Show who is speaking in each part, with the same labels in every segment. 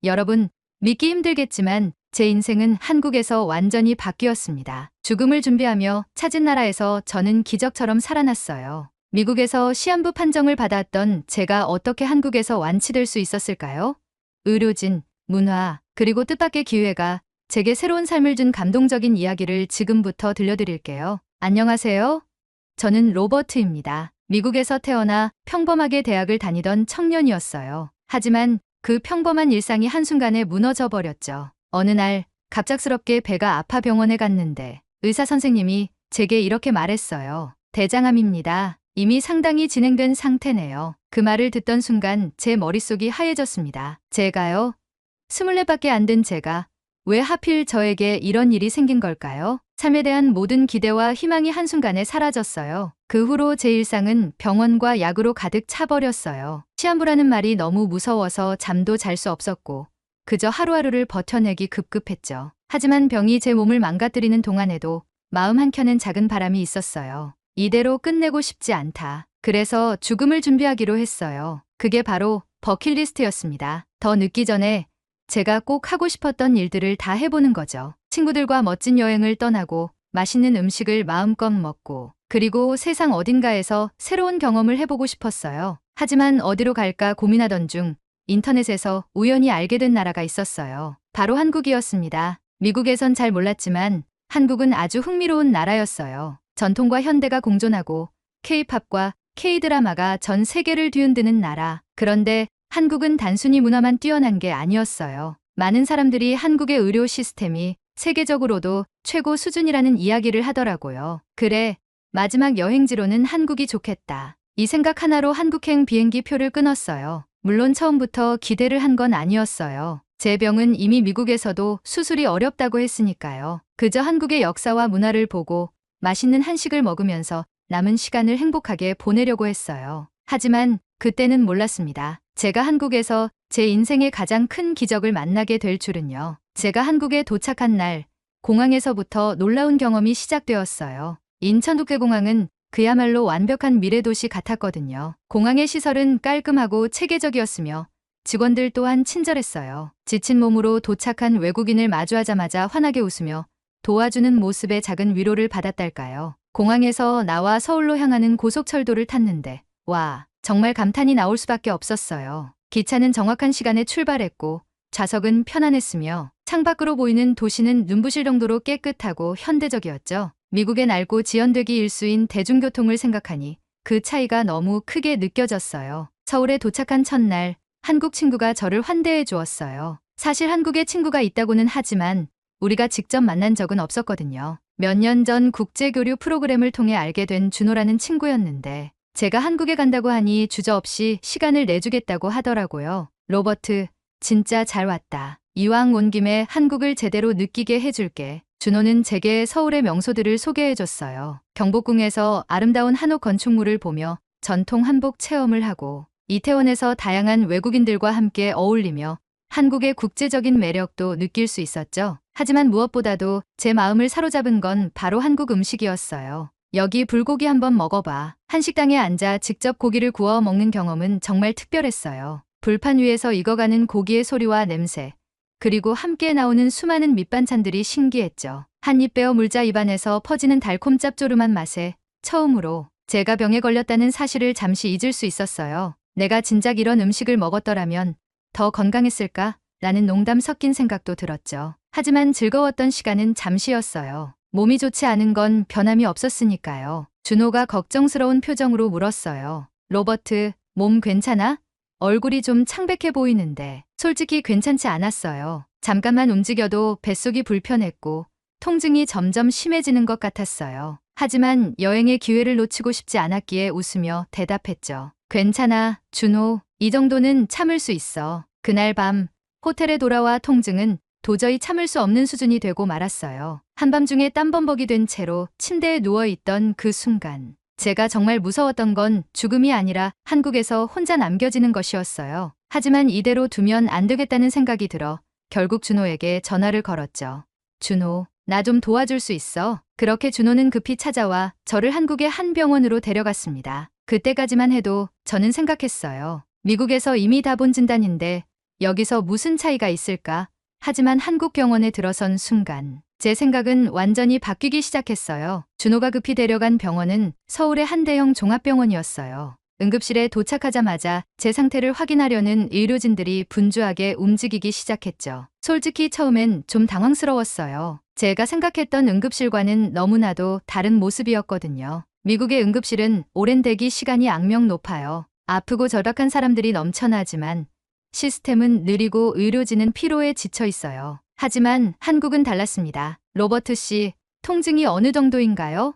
Speaker 1: 여러분, 믿기 힘들겠지만 제 인생은 한국에서 완전히 바뀌었습니다. 죽음을 준비하며 찾은 나라에서 저는 기적처럼 살아났어요. 미국에서 시한부 판정을 받았던 제가 어떻게 한국에서 완치될 수 있었을까요? 의료진, 문화, 그리고 뜻밖의 기회가 제게 새로운 삶을 준 감동적인 이야기를 지금부터 들려드릴게요. 안녕하세요. 저는 로버트입니다. 미국에서 태어나 평범하게 대학을 다니던 청년이었어요. 하지만 그 평범한 일상이 한순간에 무너져 버렸죠. 어느 날 갑작스럽게 배가 아파 병원에 갔는데 의사 선생님이 제게 이렇게 말했어요. 대장암입니다. 이미 상당히 진행된 상태네요. 그 말을 듣던 순간 제 머릿속이 하얘졌습니다. 제가요? 24밖에 안 된 제가 왜 하필 저에게 이런 일이 생긴 걸까요? 삶에 대한 모든 기대와 희망이 한순간에 사라졌어요. 그 후로 제 일상은 병원과 약으로 가득 차버렸어요. 시한부라는 말이 너무 무서워서 잠도 잘 수 없었고 그저 하루하루를 버텨내기 급급했죠. 하지만 병이 제 몸을 망가뜨리는 동안에도 마음 한켠엔 작은 바람이 있었어요. 이대로 끝내고 싶지 않다. 그래서 죽음을 준비하기로 했어요. 그게 바로 버킷리스트였습니다. 더 늦기 전에 제가 꼭 하고 싶었던 일들을 다 해보는 거죠. 친구들과 멋진 여행을 떠나고 맛있는 음식을 마음껏 먹고 그리고 세상 어딘가에서 새로운 경험을 해보고 싶었어요. 하지만 어디로 갈까 고민하던 중 인터넷에서 우연히 알게 된 나라가 있었어요. 바로 한국이었습니다. 미국에선 잘 몰랐지만 한국은 아주 흥미로운 나라였어요. 전통과 현대가 공존하고 K-팝과 K-드라마가 전 세계를 뒤흔드는 나라. 그런데 한국은 단순히 문화만 뛰어난 게 아니었어요. 많은 사람들이 한국의 의료 시스템이 세계적으로도 최고 수준이라는 이야기를 하더라고요. 그래, 마지막 여행지로는 한국이 좋겠다. 이 생각 하나로 한국행 비행기 표를 끊었어요. 물론 처음부터 기대를 한 건 아니었어요. 제 병은 이미 미국에서도 수술이 어렵다고 했으니까요. 그저 한국의 역사와 문화를 보고 맛있는 한식을 먹으면서 남은 시간을 행복하게 보내려고 했어요. 하지만 그때는 몰랐습니다. 제가 한국에서 제 인생의 가장 큰 기적을 만나게 될 줄은요. 제가 한국에 도착한 날 공항에서부터 놀라운 경험이 시작되었어요. 인천국제공항은 그야말로 완벽한 미래도시 같았거든요. 공항의 시설은 깔끔하고 체계적이었으며 직원들 또한 친절했어요. 지친 몸으로 도착한 외국인을 마주하자마자 환하게 웃으며 도와주는 모습에 작은 위로를 받았달까요. 공항에서 나와 서울로 향하는 고속철도를 탔는데 와, 정말 감탄이 나올 수밖에 없었어요. 기차는 정확한 시간에 출발했고 좌석은 편안했으며 창밖으로 보이는 도시는 눈부실 정도로 깨끗하고 현대적이었죠. 미국의 낡고 지연되기 일수인 대중교통을 생각하니 그 차이가 너무 크게 느껴졌어요. 서울에 도착한 첫날 한국 친구가 저를 환대해 주었어요. 사실 한국에 친구가 있다고는 하지만 우리가 직접 만난 적은 없었거든요. 몇 년 전 국제교류 프로그램을 통해 알게 된 준호라는 친구였는데 제가 한국에 간다고 하니 주저없이 시간을 내주겠다고 하더라고요. 로버트, 진짜 잘 왔다. 이왕 온 김에 한국을 제대로 느끼게 해줄게. 준호는 제게 서울의 명소들을 소개해줬어요. 경복궁에서 아름다운 한옥 건축물을 보며 전통 한복 체험을 하고 이태원에서 다양한 외국인들과 함께 어울리며 한국의 국제적인 매력도 느낄 수 있었죠. 하지만 무엇보다도 제 마음을 사로잡은 건 바로 한국 음식이었어요. 여기 불고기 한번 먹어봐. 한식당에 앉아 직접 고기를 구워 먹는 경험은 정말 특별했어요. 불판 위에서 익어가는 고기의 소리와 냄새, 그리고 함께 나오는 수많은 밑반찬들이 신기했죠. 한 입 베어 물자 입안에서 퍼지는 달콤 짭조름한 맛에 처음으로 제가 병에 걸렸다는 사실을 잠시 잊을 수 있었어요. 내가 진작 이런 음식을 먹었더라면 더 건강했을까? 라는 농담 섞인 생각도 들었죠. 하지만 즐거웠던 시간은 잠시였어요. 몸이 좋지 않은 건 변함이 없었으니까요. 준호가 걱정스러운 표정으로 물었어요. 로버트, 몸 괜찮아? 얼굴이 좀 창백해 보이는데. 솔직히 괜찮지 않았어요. 잠깐만 움직여도 뱃속이 불편했고 통증이 점점 심해지는 것 같았어요. 하지만 여행의 기회를 놓치고 싶지 않았기에 웃으며 대답했죠. 괜찮아, 준호. 이 정도는 참을 수 있어. 그날 밤 호텔에 돌아와 통증은 도저히 참을 수 없는 수준이 되고 말았어요. 한밤중에 땀범벅이 된 채로 침대에 누워있던 그 순간 제가 정말 무서웠던 건 죽음이 아니라 한국에서 혼자 남겨지는 것이었어요. 하지만 이대로 두면 안 되겠다는 생각이 들어 결국 준호에게 전화를 걸었죠. 준호, 나 좀 도와줄 수 있어? 그렇게 준호는 급히 찾아와 저를 한국의 한 병원으로 데려갔습니다. 그때까지만 해도 저는 생각했어요. 미국에서 이미 다 본 진단인데 여기서 무슨 차이가 있을까? 하지만 한국 병원에 들어선 순간 제 생각은 완전히 바뀌기 시작했어요. 준호가 급히 데려간 병원은 서울의 한 대형 종합병원이었어요. 응급실에 도착하자마자 제 상태를 확인하려는 의료진들이 분주하게 움직이기 시작했죠. 솔직히 처음엔 좀 당황스러웠어요. 제가 생각했던 응급실과는 너무나도 다른 모습이었거든요. 미국의 응급실은 오랜 대기 시간이 악명 높아요. 아프고 절박한 사람들이 넘쳐나지만 시스템은 느리고 의료진은 피로에 지쳐 있어요. 하지만 한국은 달랐습니다. 로버트 씨, 통증이 어느 정도인가요?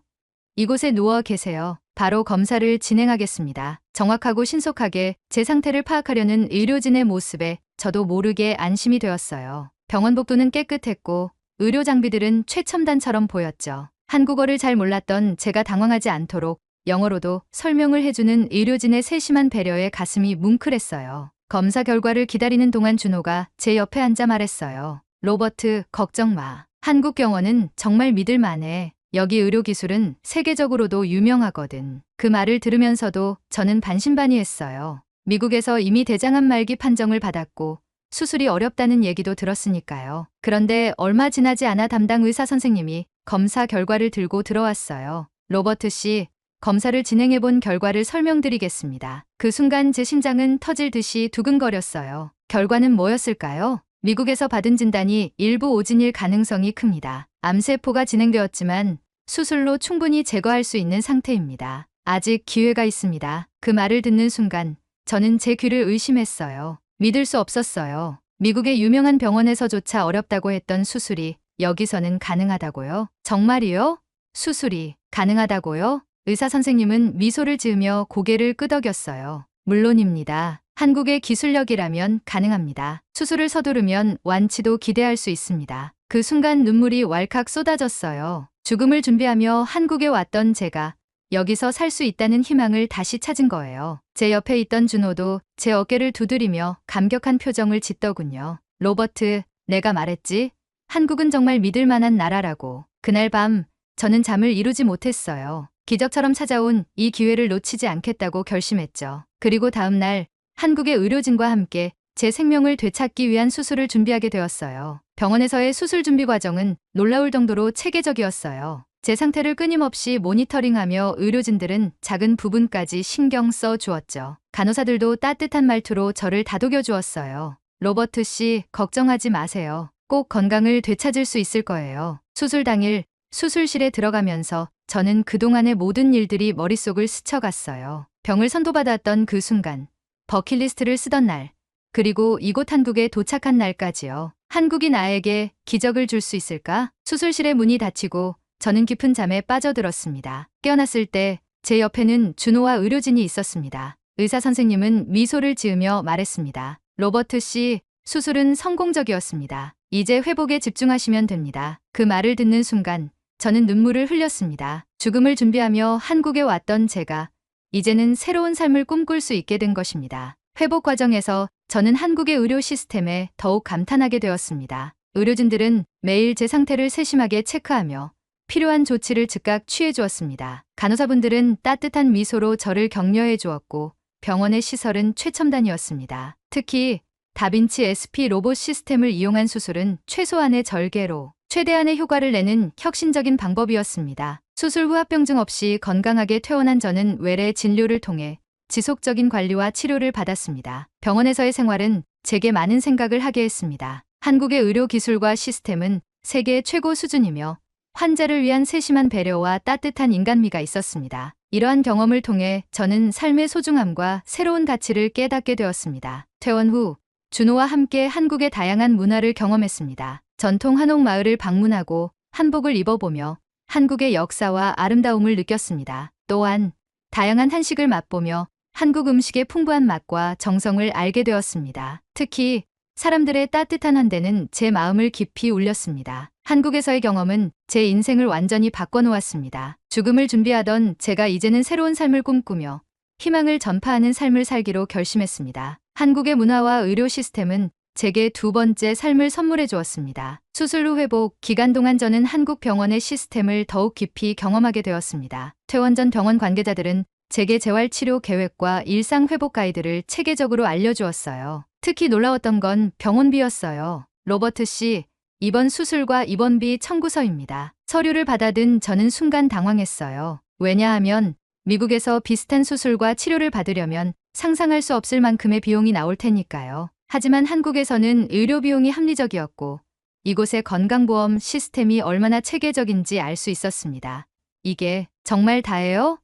Speaker 1: 이곳에 누워 계세요. 바로 검사를 진행하겠습니다. 정확하고 신속하게 제 상태를 파악하려는 의료진의 모습에 저도 모르게 안심이 되었어요. 병원 복도는 깨끗했고 의료 장비들은 최첨단처럼 보였죠. 한국어를 잘 몰랐던 제가 당황하지 않도록 영어로도 설명을 해주는 의료진의 세심한 배려에 가슴이 뭉클했어요. 검사 결과를 기다리는 동안 준호가 제 옆에 앉아 말했어요. 로버트, 걱정 마. 한국 병원은 정말 믿을 만해. 여기 의료기술은 세계적으로도 유명하거든. 그 말을 들으면서도 저는 반신반의했어요. 미국에서 이미 대장암 말기 판정을 받았고 수술이 어렵다는 얘기도 들었으니까요. 그런데 얼마 지나지 않아 담당 의사 선생님이 검사 결과를 들고 들어왔어요. 로버트 씨, 검사를 진행해본 결과를 설명드리겠습니다. 그 순간 제 심장은 터질 듯이 두근거렸어요. 결과는 뭐였을까요? 미국에서 받은 진단이 일부 오진일 가능성이 큽니다. 암세포가 진행되었지만 수술로 충분히 제거할 수 있는 상태입니다. 아직 기회가 있습니다. 그 말을 듣는 순간 저는 제 귀를 의심했어요. 믿을 수 없었어요. 미국의 유명한 병원에서조차 어렵다고 했던 수술이 여기서는 가능하다고요? 정말이요? 수술이 가능하다고요? 의사 선생님은 미소를 지으며 고개를 끄덕였어요. 물론입니다. 한국의 기술력이라면 가능합니다. 수술을 서두르면 완치도 기대할 수 있습니다. 그 순간 눈물이 왈칵 쏟아졌어요. 죽음을 준비하며 한국에 왔던 제가 여기서 살 수 있다는 희망을 다시 찾은 거예요. 제 옆에 있던 준호도 제 어깨를 두드리며 감격한 표정을 짓더군요. 로버트, 내가 말했지? 한국은 정말 믿을 만한 나라라고. 그날 밤 저는 잠을 이루지 못했어요. 기적처럼 찾아온 이 기회를 놓치지 않겠다고 결심했죠. 그리고 다음 날 한국의 의료진과 함께 제 생명을 되찾기 위한 수술을 준비하게 되었어요. 병원에서의 수술 준비 과정은 놀라울 정도로 체계적이었어요. 제 상태를 끊임없이 모니터링하며 의료진들은 작은 부분까지 신경 써 주었죠. 간호사들도 따뜻한 말투로 저를 다독여 주었어요. 로버트 씨, 걱정하지 마세요. 꼭 건강을 되찾을 수 있을 거예요. 수술 당일 수술실에 들어가면서 저는 그동안의 모든 일들이 머릿속을 스쳐갔어요. 병을 선도받았던 그 순간, 버킷리스트를 쓰던 날, 그리고 이곳 한국에 도착한 날까지요. 한국이 나에게 기적을 줄 수 있을까? 수술실의 문이 닫히고 저는 깊은 잠에 빠져들었습니다. 깨어났을 때 제 옆에는 준호와 의료진이 있었습니다. 의사 선생님은 미소를 지으며 말했습니다. 로버트 씨, 수술은 성공적이었습니다. 이제 회복에 집중하시면 됩니다. 그 말을 듣는 순간 저는 눈물을 흘렸습니다. 죽음을 준비하며 한국에 왔던 제가 이제는 새로운 삶을 꿈꿀 수 있게 된 것입니다. 회복 과정에서 저는 한국의 의료 시스템에 더욱 감탄하게 되었습니다. 의료진들은 매일 제 상태를 세심하게 체크하며 필요한 조치를 즉각 취해 주었습니다. 간호사분들은 따뜻한 미소로 저를 격려해 주었고 병원의 시설은 최첨단이었습니다. 특히 다빈치 SP 로봇 시스템을 이용한 수술은 최소한의 절개로 최대한의 효과를 내는 혁신적인 방법이었습니다. 수술 후 합병증 없이 건강하게 퇴원한 저는 외래 진료를 통해 지속적인 관리와 치료를 받았습니다. 병원에서의 생활은 제게 많은 생각을 하게 했습니다. 한국의 의료 기술과 시스템은 세계 최고 수준이며 환자를 위한 세심한 배려와 따뜻한 인간미가 있었습니다. 이러한 경험을 통해 저는 삶의 소중함과 새로운 가치를 깨닫게 되었습니다. 퇴원 후 준호와 함께 한국의 다양한 문화를 경험했습니다. 전통 한옥마을을 방문하고 한복을 입어보며 한국의 역사와 아름다움을 느꼈습니다. 또한 다양한 한식을 맛보며 한국 음식의 풍부한 맛과 정성을 알게 되었습니다. 특히 사람들의 따뜻한 환대는 제 마음을 깊이 울렸습니다. 한국에서의 경험은 제 인생을 완전히 바꿔놓았습니다. 죽음을 준비하던 제가 이제는 새로운 삶을 꿈꾸며 희망을 전파하는 삶을 살기로 결심했습니다. 한국의 문화와 의료 시스템은 제게 두 번째 삶을 선물해 주었습니다. 수술 후 회복 기간 동안 저는 한국 병원의 시스템을 더욱 깊이 경험하게 되었습니다. 퇴원 전 병원 관계자들은 제게 재활치료 계획과 일상 회복 가이드를 체계적으로 알려주었어요. 특히 놀라웠던 건 병원비였어요. 로버트 씨, 입원 수술과 입원비 청구서입니다. 서류를 받아든 저는 순간 당황했어요. 왜냐하면 미국에서 비슷한 수술과 치료를 받으려면 상상할 수 없을 만큼의 비용이 나올 테니까요. 하지만 한국에서는 의료 비용이 합리적이었고 이곳의 건강보험 시스템이 얼마나 체계적인지 알 수 있었습니다. 이게 정말 다예요?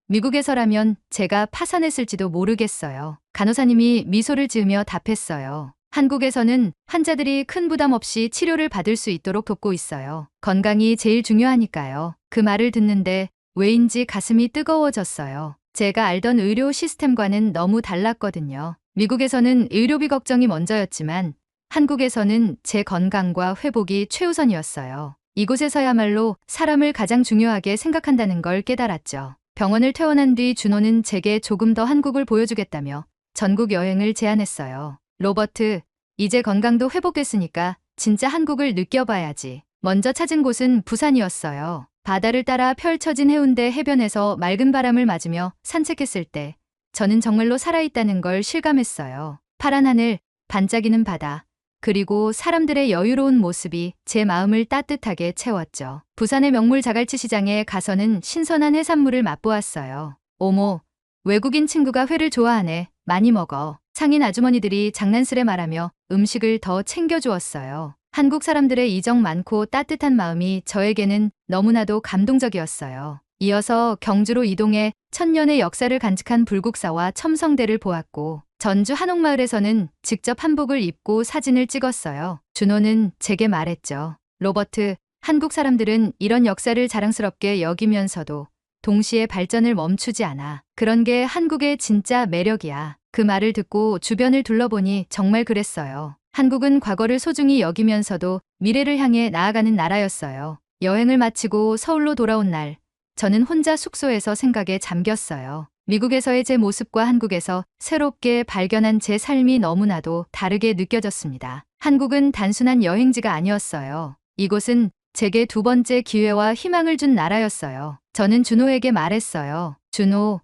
Speaker 1: 미국에서라면 제가 파산했을지도 모르겠어요. 간호사님이 미소를 지으며 답했어요. 한국에서는 환자들이 큰 부담 없이 치료를 받을 수 있도록 돕고 있어요. 건강이 제일 중요하니까요. 그 말을 듣는데 왜인지 가슴이 뜨거워졌어요. 제가 알던 의료 시스템과는 너무 달랐거든요. 미국에서는 의료비 걱정이 먼저였지만 한국에서는 제 건강과 회복이 최우선이었어요. 이곳에서야말로 사람을 가장 중요하게 생각한다는 걸 깨달았죠. 병원을 퇴원한 뒤 준호는 제게 조금 더 한국을 보여주겠다며 전국 여행을 제안했어요. 로버트, 이제 건강도 회복됐으니까 진짜 한국을 느껴봐야지. 먼저 찾은 곳은 부산이었어요. 바다를 따라 펼쳐진 해운대 해변에서 맑은 바람을 맞으며 산책했을 때 저는 정말로 살아있다는 걸 실감했어요. 파란 하늘, 반짝이는 바다, 그리고 사람들의 여유로운 모습이 제 마음을 따뜻하게 채웠죠. 부산의 명물 자갈치 시장에 가서는 신선한 해산물을 맛보았어요. 어머, 외국인 친구가 회를 좋아하네. 많이 먹어. 상인 아주머니들이 장난스레 말하며 음식을 더 챙겨주었어요. 한국 사람들의 이정 많고 따뜻한 마음이 저에게는 너무나도 감동적이었어요. 이어서 경주로 이동해 천년의 역사를 간직한 불국사와 첨성대를 보았고 전주 한옥마을에서는 직접 한복을 입고 사진을 찍었어요. 준호는 제게 말했죠. 로버트, 한국 사람들은 이런 역사를 자랑스럽게 여기면서도 동시에 발전을 멈추지 않아. 그런 게 한국의 진짜 매력이야. 그 말을 듣고 주변을 둘러보니 정말 그랬어요. 한국은 과거를 소중히 여기면서도 미래를 향해 나아가는 나라였어요. 여행을 마치고 서울로 돌아온 날, 저는 혼자 숙소에서 생각에 잠겼어요. 미국에서의 제 모습과 한국에서 새롭게 발견한 제 삶이 너무나도 다르게 느껴졌습니다. 한국은 단순한 여행지가 아니었어요. 이곳은 제게 두 번째 기회와 희망을 준 나라였어요. 저는 준호에게 말했어요. 준호,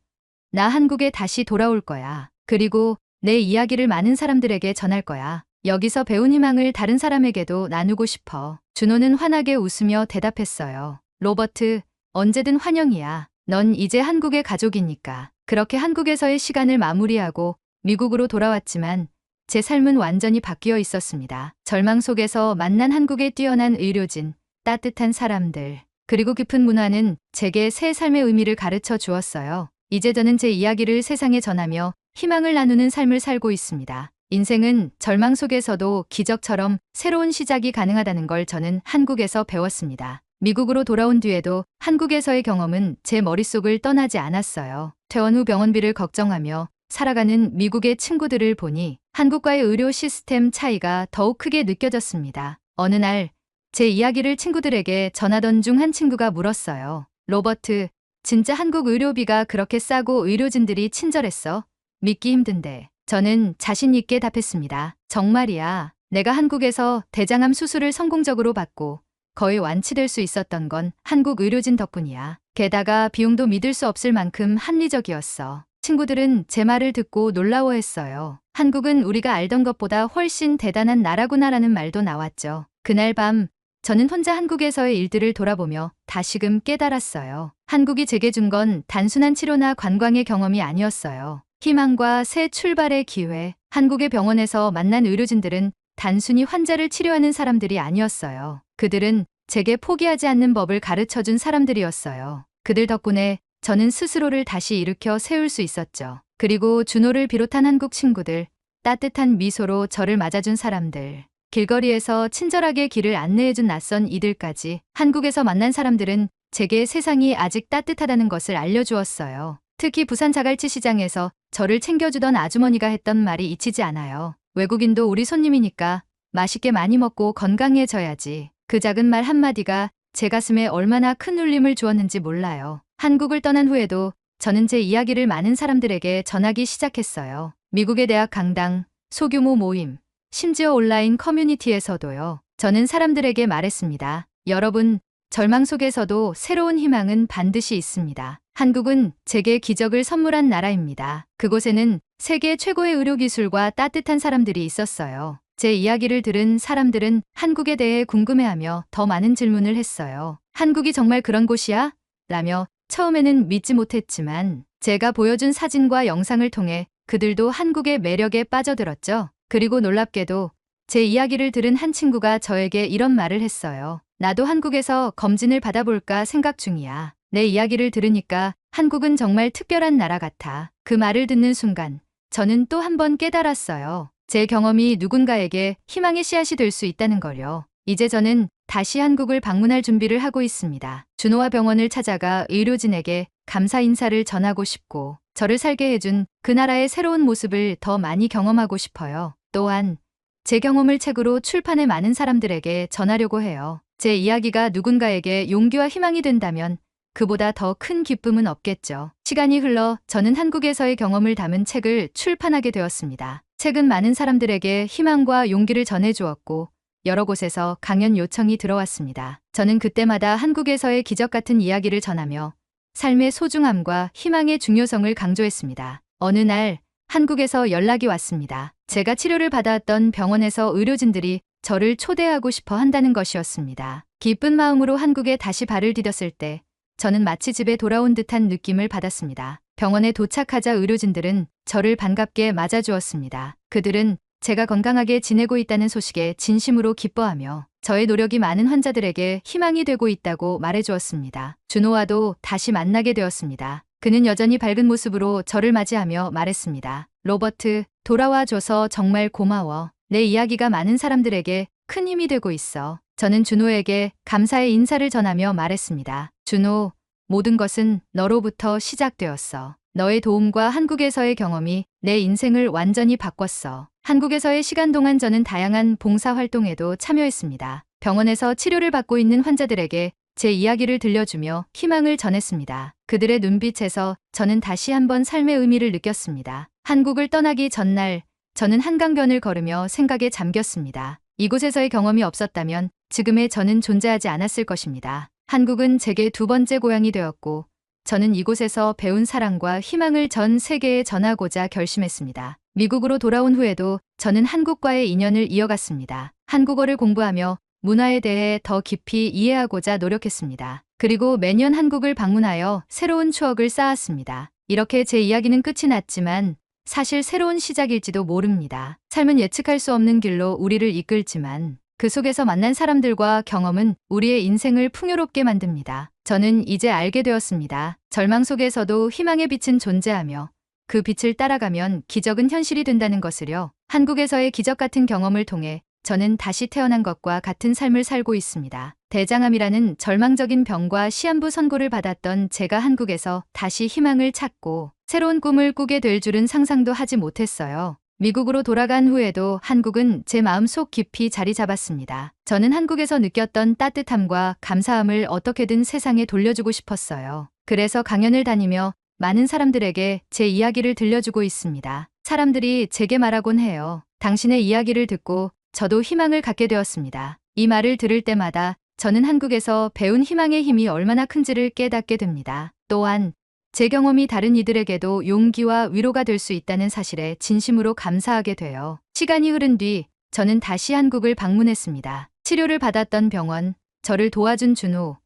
Speaker 1: 나 한국에 다시 돌아올 거야. 그리고 내 이야기를 많은 사람들에게 전할 거야. 여기서 배운 희망을 다른 사람에게도 나누고 싶어. 준호는 환하게 웃으며 대답했어요. 로버트, 언제든 환영이야. 넌 이제 한국의 가족이니까. 그렇게 한국에서의 시간을 마무리하고 미국으로 돌아왔지만 제 삶은 완전히 바뀌어 있었습니다. 절망 속에서 만난 한국의 뛰어난 의료진, 따뜻한 사람들, 그리고 깊은 문화는 제게 새 삶의 의미를 가르쳐 주었어요. 이제 저는 제 이야기를 세상에 전하며 희망을 나누는 삶을 살고 있습니다. 인생은 절망 속에서도 기적처럼 새로운 시작이 가능하다는 걸 저는 한국에서 배웠습니다. 미국으로 돌아온 뒤에도 한국에서의 경험은 제 머릿속을 떠나지 않았어요. 퇴원 후 병원비를 걱정하며 살아가는 미국의 친구들을 보니 한국과의 의료 시스템 차이가 더욱 크게 느껴졌습니다. 어느 날 제 이야기를 친구들에게 전하던 중 한 친구가 물었어요. 로버트, 진짜 한국 의료비가 그렇게 싸고 의료진들이 친절했어? 믿기 힘든데. 저는 자신 있게 답했습니다. 정말이야. 내가 한국에서 대장암 수술을 성공적으로 받고 거의 완치될 수 있었던 건 한국 의료진 덕분이야. 게다가 비용도 믿을 수 없을 만큼 합리적이었어. 친구들은 제 말을 듣고 놀라워했어요. 한국은 우리가 알던 것보다 훨씬 대단한 나라구나라는 말도 나왔죠. 그날 밤 저는 혼자 한국에서의 일들을 돌아보며 다시금 깨달았어요. 한국이 제게 준 건 단순한 치료나 관광의 경험이 아니었어요. 희망과 새 출발의 기회. 한국의 병원에서 만난 의료진들은 단순히 환자를 치료하는 사람들이 아니었어요. 그들은 제게 포기하지 않는 법을 가르쳐준 사람들이었어요. 그들 덕분에 저는 스스로를 다시 일으켜 세울 수 있었죠. 그리고 준호를 비롯한 한국 친구들, 따뜻한 미소로 저를 맞아준 사람들, 길거리에서 친절하게 길을 안내해준 낯선 이들까지 한국에서 만난 사람들은 제게 세상이 아직 따뜻하다는 것을 알려주었어요. 특히 부산 자갈치 시장에서 저를 챙겨주던 아주머니가 했던 말이 잊히지 않아요. 외국인도 우리 손님이니까 맛있게 많이 먹고 건강해져야지. 그 작은 말 한마디가 제 가슴에 얼마나 큰 울림을 주었는지 몰라요. 한국을 떠난 후에도 저는 제 이야기를 많은 사람들에게 전하기 시작했어요. 미국의 대학 강당, 소규모 모임, 심지어 온라인 커뮤니티에서도요. 저는 사람들에게 말했습니다. 여러분, 절망 속에서도 새로운 희망은 반드시 있습니다. 한국은 제게 기적을 선물한 나라입니다. 그곳에는 세계 최고의 의료기술과 따뜻한 사람들이 있었어요. 제 이야기를 들은 사람들은 한국에 대해 궁금해하며 더 많은 질문을 했어요. 한국이 정말 그런 곳이야? 라며 처음에는 믿지 못했지만 제가 보여준 사진과 영상을 통해 그들도 한국의 매력에 빠져들었죠. 그리고 놀랍게도 제 이야기를 들은 한 친구가 저에게 이런 말을 했어요. 나도 한국에서 검진을 받아볼까 생각 중이야. 내 이야기를 들으니까 한국은 정말 특별한 나라 같아. 그 말을 듣는 순간 저는 또 한 번 깨달았어요. 제 경험이 누군가에게 희망의 씨앗이 될 수 있다는 걸요. 이제 저는 다시 한국을 방문할 준비를 하고 있습니다. 준호와 병원을 찾아가 의료진에게 감사 인사를 전하고 싶고 저를 살게 해준 그 나라의 새로운 모습을 더 많이 경험하고 싶어요. 또한 제 경험을 책으로 출판해 많은 사람들에게 전하려고 해요. 제 이야기가 누군가에게 용기와 희망이 된다면 그보다 더 큰 기쁨은 없겠죠. 시간이 흘러 저는 한국에서의 경험을 담은 책을 출판하게 되었습니다. 책은 많은 사람들에게 희망과 용기를 전해주었고 여러 곳에서 강연 요청이 들어왔습니다. 저는 그때마다 한국에서의 기적 같은 이야기를 전하며 삶의 소중함과 희망의 중요성을 강조했습니다. 어느 날 한국에서 연락이 왔습니다. 제가 치료를 받아왔던 병원에서 의료진들이 저를 초대하고 싶어 한다는 것이었습니다. 기쁜 마음으로 한국에 다시 발을 디뎠을 때 저는 마치 집에 돌아온 듯한 느낌을 받았습니다. 병원에 도착하자 의료진들은 저를 반갑게 맞아주었습니다. 그들은 제가 건강하게 지내고 있다는 소식에 진심으로 기뻐하며 저의 노력이 많은 환자들에게 희망이 되고 있다고 말해주었습니다. 준호와도 다시 만나게 되었습니다. 그는 여전히 밝은 모습으로 저를 맞이하며 말했습니다. 로버트, 돌아와줘서 정말 고마워. 내 이야기가 많은 사람들에게 큰 힘이 되고 있어. 저는 준호에게 감사의 인사를 전하며 말했습니다. 준호, 모든 것은 너로부터 시작되었어. 너의 도움과 한국에서의 경험이 내 인생을 완전히 바꿨어. 한국에서의 시간 동안 저는 다양한 봉사활동에도 참여했습니다. 병원에서 치료를 받고 있는 환자들에게 제 이야기를 들려주며 희망을 전했습니다. 그들의 눈빛에서 저는 다시 한번 삶의 의미를 느꼈습니다. 한국을 떠나기 전날 저는 한강변을 걸으며 생각에 잠겼습니다. 이곳에서의 경험이 없었다면 지금의 저는 존재하지 않았을 것입니다. 한국은 제게 두 번째 고향이 되었고 저는 이곳에서 배운 사랑과 희망을 전 세계에 전하고자 결심했습니다. 미국으로 돌아온 후에도 저는 한국과의 인연을 이어갔습니다. 한국어를 공부하며 문화에 대해 더 깊이 이해하고자 노력했습니다. 그리고 매년 한국을 방문하여 새로운 추억을 쌓았습니다. 이렇게 제 이야기는 끝이 났지만 사실 새로운 시작일지도 모릅니다. 삶은 예측할 수 없는 길로 우리를 이끌지만 그 속에서 만난 사람들과 경험은 우리의 인생을 풍요롭게 만듭니다. 저는 이제 알게 되었습니다. 절망 속에서도 희망의 빛은 존재하며 그 빛을 따라가면 기적은 현실이 된다는 것을요. 한국에서의 기적 같은 경험을 통해 저는 다시 태어난 것과 같은 삶을 살고 있습니다. 대장암이라는 절망적인 병과 시한부 선고를 받았던 제가 한국에서 다시 희망을 찾고 새로운 꿈을 꾸게 될 줄은 상상도 하지 못했어요. 미국으로 돌아간 후에도 한국은 제 마음속 깊이 자리 잡았습니다. 저는 한국에서 느꼈던 따뜻함과 감사함을 어떻게든 세상에 돌려주고 싶었어요. 그래서 강연을 다니며 많은 사람들에게 제 이야기를 들려주고 있습니다. 사람들이 제게 말하곤 해요. 당신의 이야기를 듣고 저도 희망을 갖게 되었습니다. 이 말을 들을 때마다 저는 한국에서 배운 희망의 힘이 얼마나 큰지를 깨닫게 됩니다. 또한 제 경험이 다른 이들에게도 용기와 위로가 될 수 있다는 사실에 진심으로 감사하게 돼요. 시간이 흐른 뒤 저는 다시 한국을 방문했습니다. 치료를 받았던 병원, 저를 도와준 준호,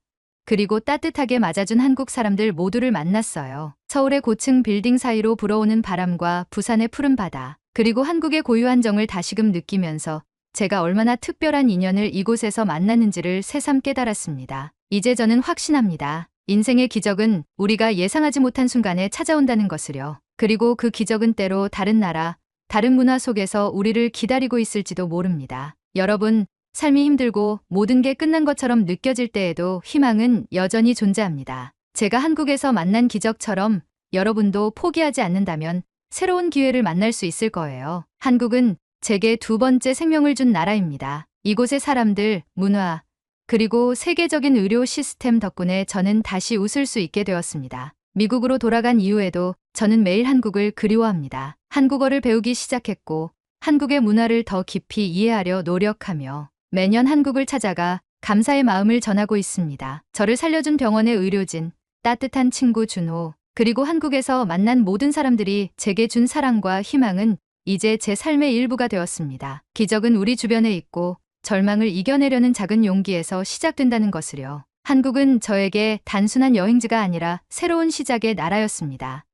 Speaker 1: 그리고 따뜻하게 맞아준 한국 사람들 모두를 만났어요. 서울의 고층 빌딩 사이로 불어오는 바람과 부산의 푸른 바다, 그리고 한국의 고유한 정을 다시금 느끼면서 제가 얼마나 특별한 인연을 이곳에서 만났는지를 새삼 깨달았습니다. 이제 저는 확신합니다. 인생의 기적은 우리가 예상하지 못한 순간에 찾아온다는 것을요. 그리고 그 기적은 때로 다른 나라, 다른 문화 속에서 우리를 기다리고 있을지도 모릅니다. 여러분, 삶이 힘들고 모든 게 끝난 것처럼 느껴질 때에도 희망은 여전히 존재합니다. 제가 한국에서 만난 기적처럼 여러분도 포기하지 않는다면 새로운 기회를 만날 수 있을 거예요. 한국은 제게 두 번째 생명을 준 나라입니다. 이곳의 사람들, 문화, 그리고 세계적인 의료 시스템 덕분에 저는 다시 웃을 수 있게 되었습니다. 미국으로 돌아간 이후에도 저는 매일 한국을 그리워합니다. 한국어를 배우기 시작했고 한국의 문화를 더 깊이 이해하려 노력하며 매년 한국을 찾아가 감사의 마음을 전하고 있습니다. 저를 살려준 병원의 의료진, 따뜻한 친구 준호, 그리고 한국에서 만난 모든 사람들이 제게 준 사랑과 희망은 이제 제 삶의 일부가 되었습니다. 기적은 우리 주변에 있고 절망을 이겨내려는 작은 용기에서 시작된다는 것을요. 한국은 저에게 단순한 여행지가 아니라 새로운 시작의 나라였습니다.